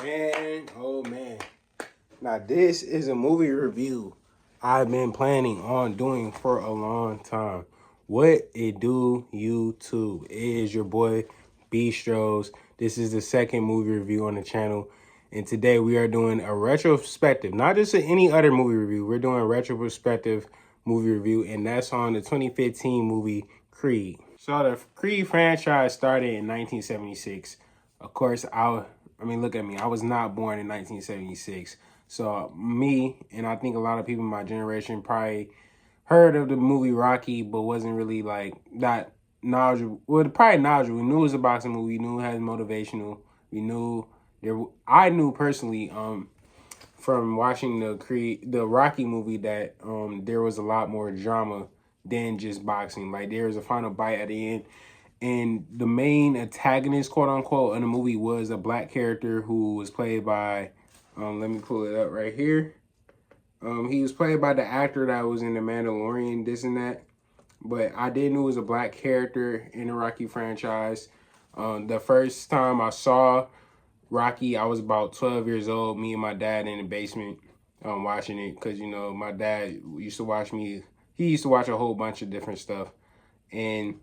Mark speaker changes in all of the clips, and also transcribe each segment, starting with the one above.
Speaker 1: Man, oh man. Now this is a movie review I've been planning on doing for a long time. What it do, YouTube? It is your boy Bistros. This is the second movie review on the channel. And today we are doing a retrospective, not just any other movie review. We're doing a retrospective movie review, and that's on the 2015 movie Creed. So the Creed franchise started in 1976. Of course, I mean, look at me. I was not born in 1976. So me, and I think a lot of people in my generation probably heard of the movie Rocky, but wasn't really like that knowledgeable. Well, probably knowledgeable. We knew it was a boxing movie. We knew it had motivational. We knew there. I knew personally, from watching the Rocky movie, that there was a lot more drama than just boxing. Like there was a final fight at the end, and the main antagonist, quote unquote, in the movie was a black character who was played by, let me pull it up right here. He was played by the actor that was in The Mandalorian, this and that. But I did know it was a black character in the Rocky franchise. The first time I saw Rocky, I was about 12 years old. Me and my dad in the basement watching it because, you know, my dad used to watch me. He used to watch a whole bunch of different stuff. And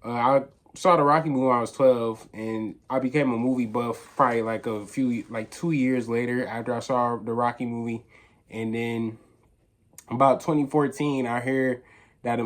Speaker 1: I saw the Rocky movie when I was 12, and I became a movie buff probably like 2 years later after I saw the Rocky movie. And then about 2014, I heard that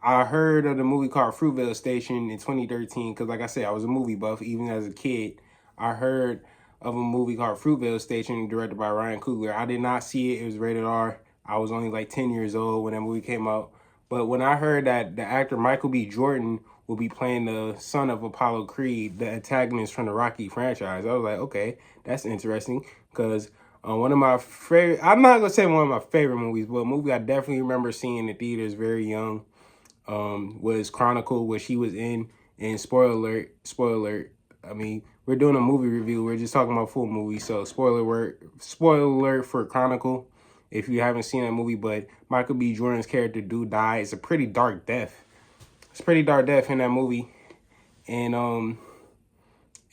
Speaker 1: I heard of the movie called Fruitvale Station in 2013 because, like I said, I was a movie buff even as a kid. I heard of a movie called Fruitvale Station directed by Ryan Coogler. I did not see it. It was rated R. I was only like 10 years old when that movie came out. But when I heard that the actor Michael B. Jordan will be playing the son of Apollo Creed, the antagonist from the Rocky franchise, I was like, okay, that's interesting. Because one of my favorite, I'm not going to say one of my favorite movies, but a movie I definitely remember seeing in the theaters very young was Chronicle, which he was in. And spoiler alert, I mean, we're doing a movie review. We're just talking about full movie. So spoiler alert for Chronicle if you haven't seen that movie. But Michael B. Jordan's character do die. It's a pretty dark death. It's a pretty dark death in that movie. And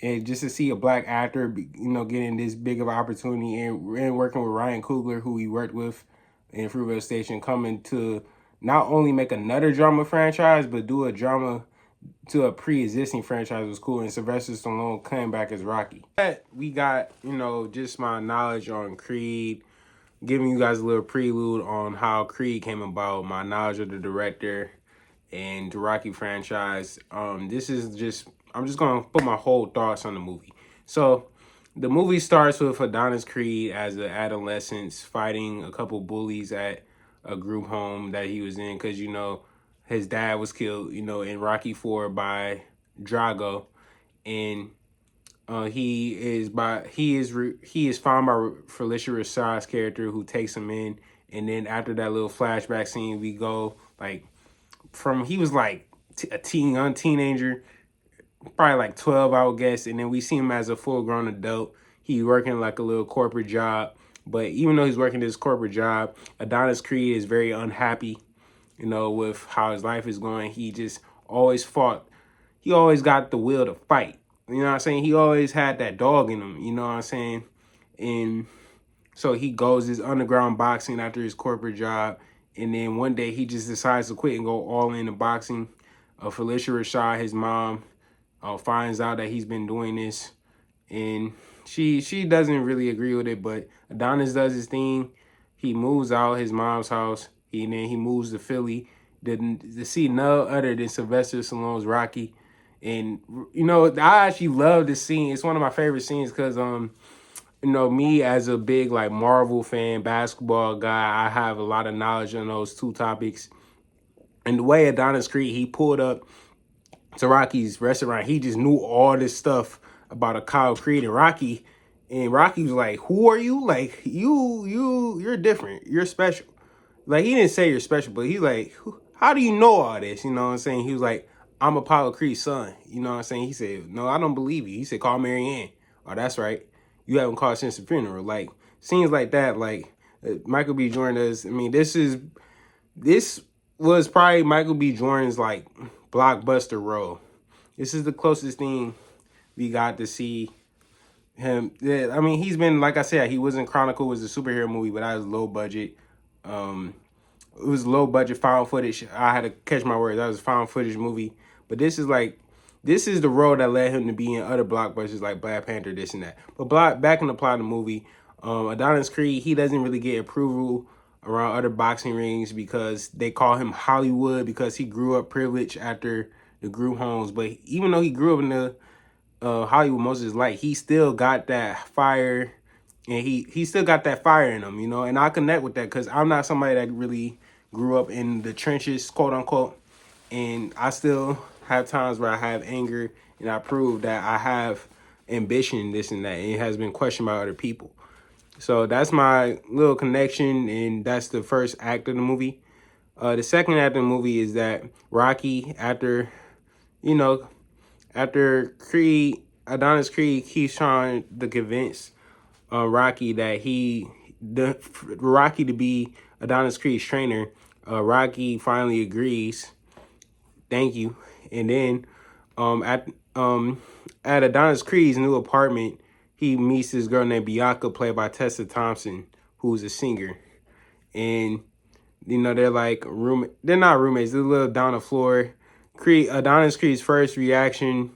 Speaker 1: just to see a black actor, you know, getting this big of an opportunity and working with Ryan Coogler, who he worked with in Fruitvale Station, coming to not only make another drama franchise, but do a drama to a pre-existing franchise was cool. And Sylvester Stallone came back as Rocky. We got, you know, just my knowledge on Creed, giving you guys a little prelude on how Creed came about, my knowledge of the director and the Rocky franchise. I'm just gonna put my whole thoughts on the movie. So the movie starts with Adonis Creed as an adolescent fighting a couple bullies at a group home that he was in because, you know, his dad was killed, you know, in Rocky 4 by Drago, and he is found by Felicia Rashad's character, who takes him in. And then after that little flashback scene, we go like from he was like a young teenager, probably like 12, I would guess, and then we see him as a full-grown adult. He's working like a little corporate job, but even though he's working this corporate job, Adonis Creed is very unhappy, you know, with how his life is going. He just always fought. He always got the will to fight. You know what I'm saying? He always had that dog in him. You know what I'm saying? And so he goes this underground boxing after his corporate job. And then one day he just decides to quit and go all into boxing. Felicia Rashad, his mom, finds out that he's been doing this. And she doesn't really agree with it, but Adonis does his thing. He moves out his mom's house. And then he moves to Philly to see no other than Sylvester Stallone's Rocky. And, you know, I actually love this scene. It's one of my favorite scenes because, you know, me as a big, like, Marvel fan, basketball guy, I have a lot of knowledge on those two topics. And the way Adonis Creed, he pulled up to Rocky's restaurant, he just knew all this stuff about a Kyle Creed and Rocky. And Rocky was like, who are you? Like, you're different. You're special. Like, he didn't say you're special, but he's like, how do you know all this? You know what I'm saying? He was like, I'm Apollo Creed's son. You know what I'm saying? He said, no, I don't believe you. He said, call Mary Ann. Oh, that's right. You haven't called since the funeral. Like, scenes like that, like, Michael B. Jordan does. I mean, this was probably Michael B. Jordan's, like, blockbuster role. This is the closest thing we got to see him. Yeah, I mean, he's been, like I said, he was in Chronicle, was a superhero movie, but that was low budget. Um, it was low budget found footage. I had to catch my words. That was a found footage movie. But this is the road that led him to be in other blockbusters like Black Panther, this and that. But back in the plot of the movie, Adonis Creed, he doesn't really get approval around other boxing rings because they call him Hollywood because he grew up privileged after the group homes. But even though he grew up in the Hollywood most of his life, he still got that fire, and he still got that fire in him, you know. And I connect with that because I'm not somebody that really grew up in the trenches, quote unquote, and I still have times where I have anger, and I prove that I have ambition, this and that, and it has been questioned by other people. So that's my little connection, and that's the first act of the movie. The second act of the movie is that Rocky, you know, after Adonis Creed keeps trying to convince Rocky that Rocky to be Adonis Creed's trainer, Rocky finally agrees. Thank you. And then at Adonis Creed's new apartment, he meets this girl named Bianca, played by Tessa Thompson, who's a singer. And they're like they're not roommates, they're a little down the floor. Adonis Creed's first reaction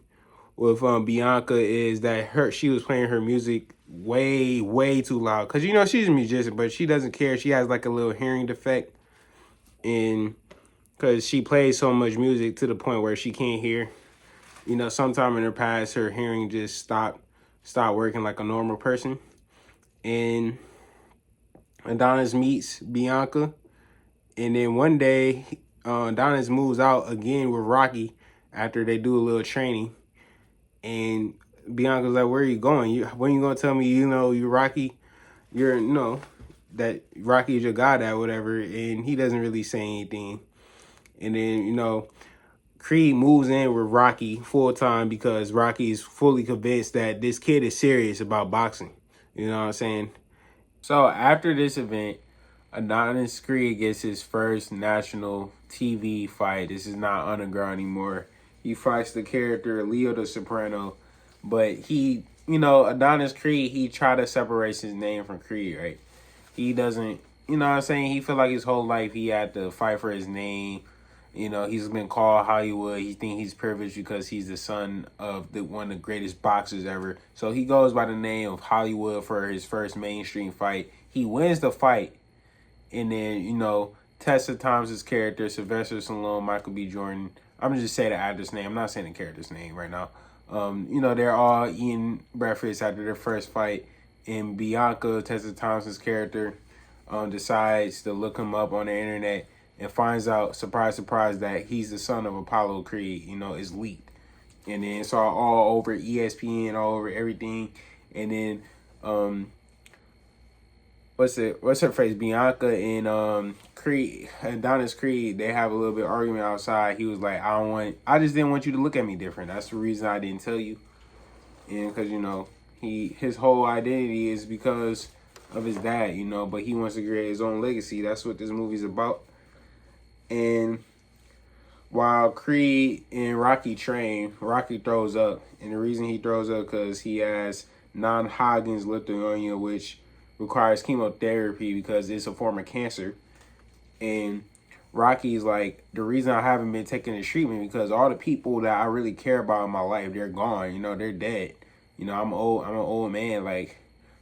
Speaker 1: with Bianca is that she was playing her music way too loud, because she's a musician, but she doesn't care. She has like a little hearing defect, and because she plays so much music to the point where she can't hear. Sometime in her past, her hearing just stopped working like a normal person. And Adonis meets Bianca, and then one day Adonis moves out again with Rocky after they do a little training. And Bianca's like, where are you going? When are you going to tell me, you Rocky? That Rocky is your god at whatever. And he doesn't really say anything. And then, Creed moves in with Rocky full time because Rocky is fully convinced that this kid is serious about boxing. You know what I'm saying? So after this event, Adonis Creed gets his first national TV fight. This is not underground anymore. He fights the character Leo the Soprano, but Adonis Creed, he tried to separate his name from Creed, right? He doesn't, you know what I'm saying? He feel like his whole life he had to fight for his name. He's been called Hollywood. He think he's privileged because he's the son of one of the greatest boxers ever. So he goes by the name of Hollywood for his first mainstream fight. He wins the fight. And then, Tessa Thompson's character, Sylvester Stallone, Michael B. Jordan. I'm just saying the actor's name. I'm not saying the character's name right now. They're all eating breakfast after their first fight. And Bianca, Tessa Thompson's character, decides to look him up on the internet and finds out, surprise, surprise, that he's the son of Apollo Creed, is leaked. And then it's all over ESPN, all over everything. And then, what's her face? Bianca and Creed, Adonis Creed, they have a little bit of argument outside. He was like, I just didn't want you to look at me different. That's the reason I didn't tell you. And because, his whole identity is because of his dad, but he wants to create his own legacy. That's what this movie's about. And while Creed and Rocky train, Rocky throws up. And the reason he throws up because he has non-Hodgkin's lymphoma, which requires chemotherapy because it's a form of cancer. And Rocky's like, the reason I haven't been taking the treatment because all the people that I really care about in my life, they're gone. They're dead. I'm an old man. Like,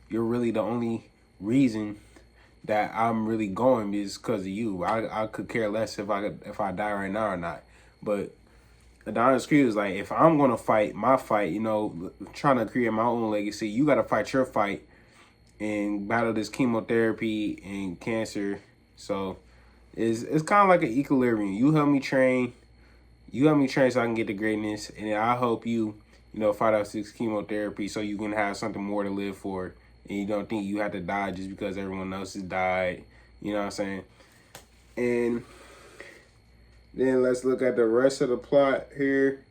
Speaker 1: you're really the only reason that I'm really going is because of you. I could care less if I die right now or not. But Adonis Creed was like, if I'm gonna fight my fight, trying to create my own legacy, you gotta fight your fight and battle this chemotherapy and cancer. So it's kind of like an equilibrium. You help me train so I can get the greatness, and then I help you, fight out this chemotherapy so you can have something more to live for. And you don't think you have to die just because everyone else has died. You know what I'm saying? And then let's look at the rest of the plot here.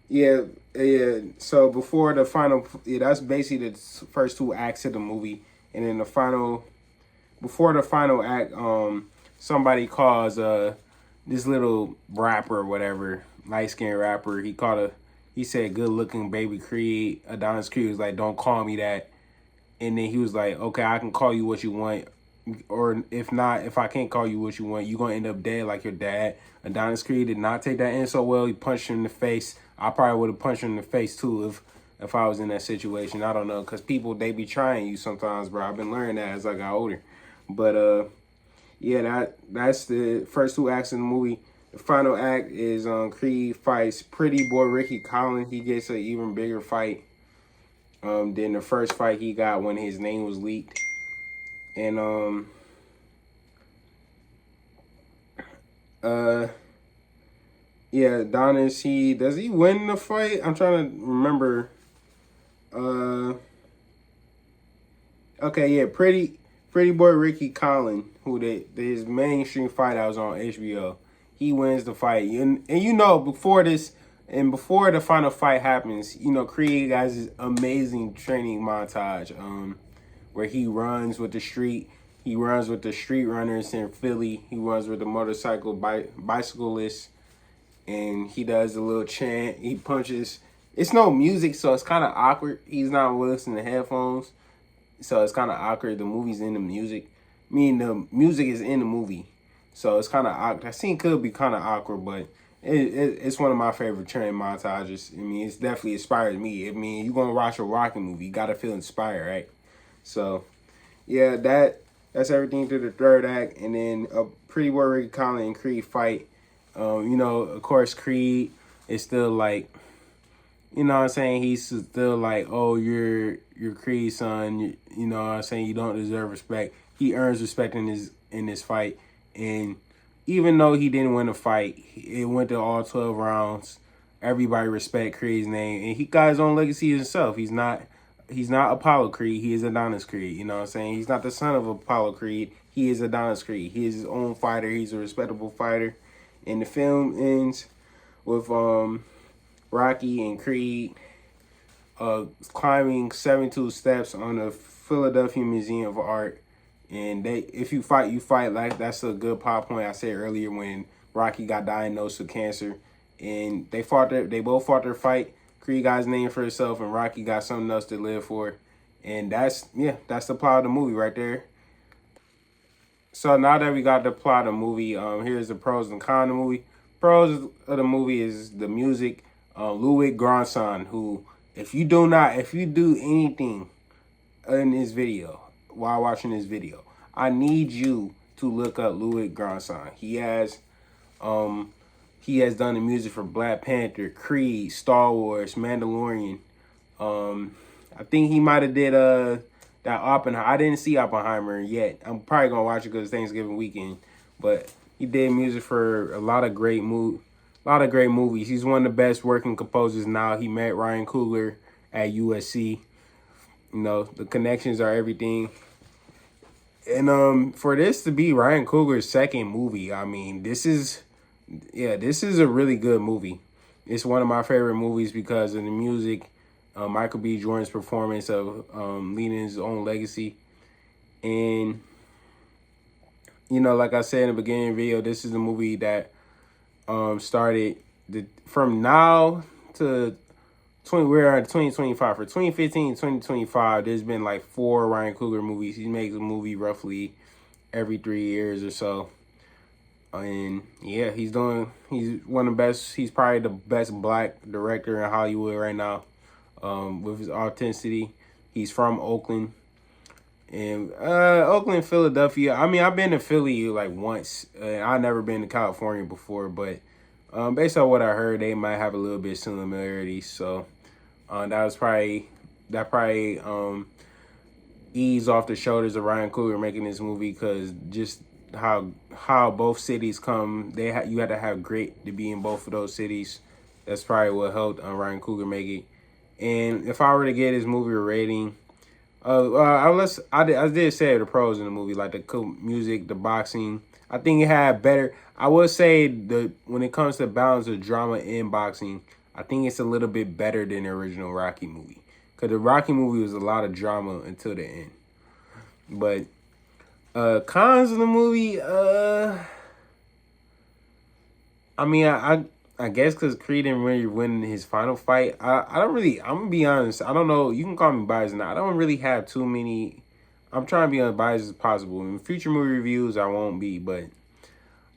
Speaker 1: Yeah. So before the final, that's basically the first two acts of the movie. And then before the final act, somebody calls this little rapper or whatever, light skinned rapper. He he said, "Good looking baby Creed." Adonis Creed was like, "Don't call me that." And then he was like, "Okay, I can call you what you want, or if not, if I can't call you what you want, you're gonna end up dead like your dad." Adonis Creed did not take that in so well. He punched him in the face. I probably would have punched him in the face too if I was in that situation. I don't know, cause people, they be trying you sometimes, bro. I've been learning that as I got older. But yeah, that's the first two acts in the movie. The final act is Creed fights Pretty Boy Ricky Collins. He gets an even bigger fight than the first fight he got when his name was leaked. And yeah, Adonis, does he win the fight? I'm trying to remember. Uh okay, yeah, Pretty Boy Ricky Collins, who his mainstream fight that was on HBO. He wins the fight. And you know, before this and before the final fight happens, you know, Creed has this amazing training montage where he runs with the street. He runs with the street runners in Philly. He runs with the motorcycle bicyclists, and he does a little chant. He punches. It's no music, so it's kind of awkward. He's not listening to headphones, so it's kind of awkward. The movie's in the music. I mean, the music is in the movie, so it's kind of awkward. That scene could be kind of awkward, but it's one of my favorite training montages. I mean, it's definitely inspired me. I mean, you're gonna watch a Rocky movie, you gotta feel inspired, right? So, yeah, that's everything to the third act, and then a Pretty Boy Ricky Collins and Creed fight. You know, of course, Creed is still like, you know what I'm saying? He's still like, oh, you're Creed's son. You know what I'm saying? You don't deserve respect. He earns respect in this fight. And even though he didn't win the fight, it went to all 12 rounds. Everybody respect Creed's name. And he got his own legacy himself. He's not Apollo Creed. He is Adonis Creed. You know what I'm saying? He's not the son of Apollo Creed. He is Adonis Creed. He is his own fighter. He's a respectable fighter. And the film ends with Rocky and Creed climbing 72 steps on the Philadelphia Museum of Art. And if you fight, you fight. Like, that's a good pop point I said earlier when Rocky got diagnosed with cancer. And they both fought their fight. Creed got his name for himself, and Rocky got something else to live for. And that's the plot of the movie right there. So now that we got the plot of the movie, here's the pros and cons of the movie. Pros of the movie is the music. Ludwig Göransson, who, if you do anything in this video, while watching this video, I need you to look up Ludwig Göransson. He has done the music for Black Panther, Creed, Star Wars, Mandalorian. I think he might have did that Oppenheimer. I didn't see Oppenheimer yet. I'm probably gonna watch it because it's Thanksgiving weekend. But he did music for a lot of great movies. He's one of the best working composers now. He met Ryan Coogler at USC. You know, the connections are everything. And for this to be Ryan Coogler's second movie, I mean, this is a really good movie. It's one of my favorite movies because of the music, Michael B. Jordan's performance of leading his own legacy. And, you know, like I said in the beginning of the video, this is a movie that started from now to we're at 2025. For 2015 2025, there's been like 4 Ryan Coogler movies. He makes a movie roughly every 3 years or so. And yeah, he's one of the best. He's probably the best black director in Hollywood right now. With his authenticity. He's from Oakland. And Oakland, Philadelphia. I mean, I've been to Philly like once. I've never been to California before, but based on what I heard, they might have a little bit of similarities. So that probably ease off the shoulders of Ryan Coogler making this movie, because just how both cities come, you had to have grit to be in both of those cities. That's probably what helped Ryan Coogler make it. And if I were to get this movie a rating, I did say the pros in the movie, like the cool music, the boxing. I think it had better. I would say when it comes to balance of drama in boxing, I think it's a little bit better than the original Rocky movie. Because the Rocky movie was a lot of drama until the end. But cons of the movie, I mean, I guess because Creed didn't really win his final fight. I don't really. I'm gonna be honest. I don't know. You can call me biased or not. I don't really have too many. I'm trying to be unbiased as possible. In future movie reviews, I won't be, but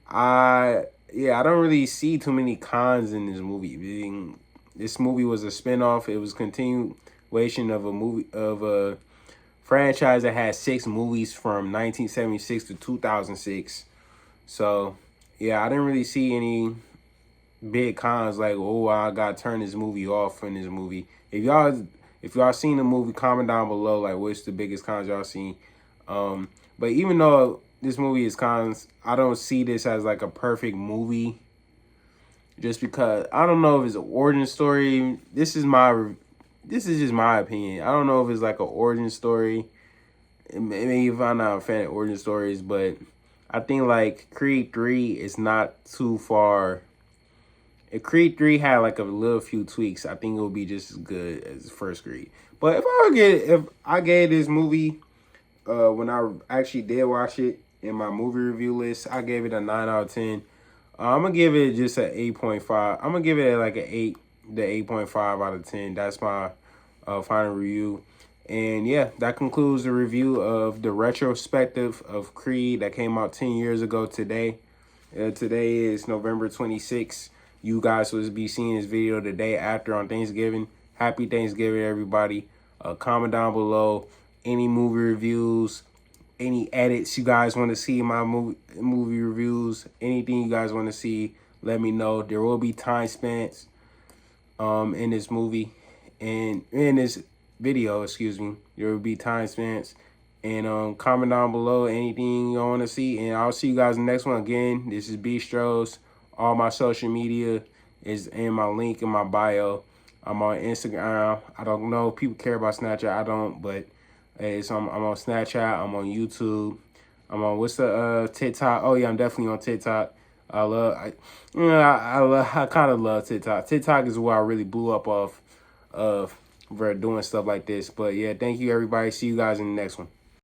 Speaker 1: I don't really see too many cons in this movie. This movie was a spinoff. It was continuation of a franchise that had 6 movies from 1976 to 2006. So yeah, I didn't really see any big cons like, oh, I got to turn this movie off from this movie. If y'all seen the movie, comment down below like what's the biggest cons y'all seen. But even though this movie is cons, I don't see this as like a perfect movie. Just because I don't know if it's an origin story. This is just my opinion. I don't know if it's like an origin story. Maybe if I'm not a fan of origin stories, but I think like Creed 3 is not too far. If Creed 3 had like a little few tweaks, I think it would be just as good as the first Creed. But if I gave this movie, when I actually did watch it in my movie review list, I gave it a 9 out of 10. I'm gonna give it just an 8.5. I'm gonna give it like an 8, the 8.5 out of 10. That's my final review. And yeah, that concludes the review of the retrospective of Creed that came out 10 years ago today. Today is November 26th. You guys will be seeing this video the day after on Thanksgiving. Happy Thanksgiving, everybody. Comment down below any movie reviews, any edits you guys want to see in my movie reviews, anything you guys want to see, let me know. There will be timestamps in this movie and in this video, excuse me. There will be timestamps. And comment down below anything you want to see. And I'll see you guys in the next one. Again, this is Bistros. All my social media is in my link in my bio. I'm on Instagram. I don't know if people care about Snapchat. I don't, but I'm on Snapchat. I'm on YouTube. I'm on what's the TikTok? Oh yeah, I'm definitely on TikTok. I kind of love TikTok. TikTok is where I really blew up off of for doing stuff like this. But yeah, thank you everybody. See you guys in the next one.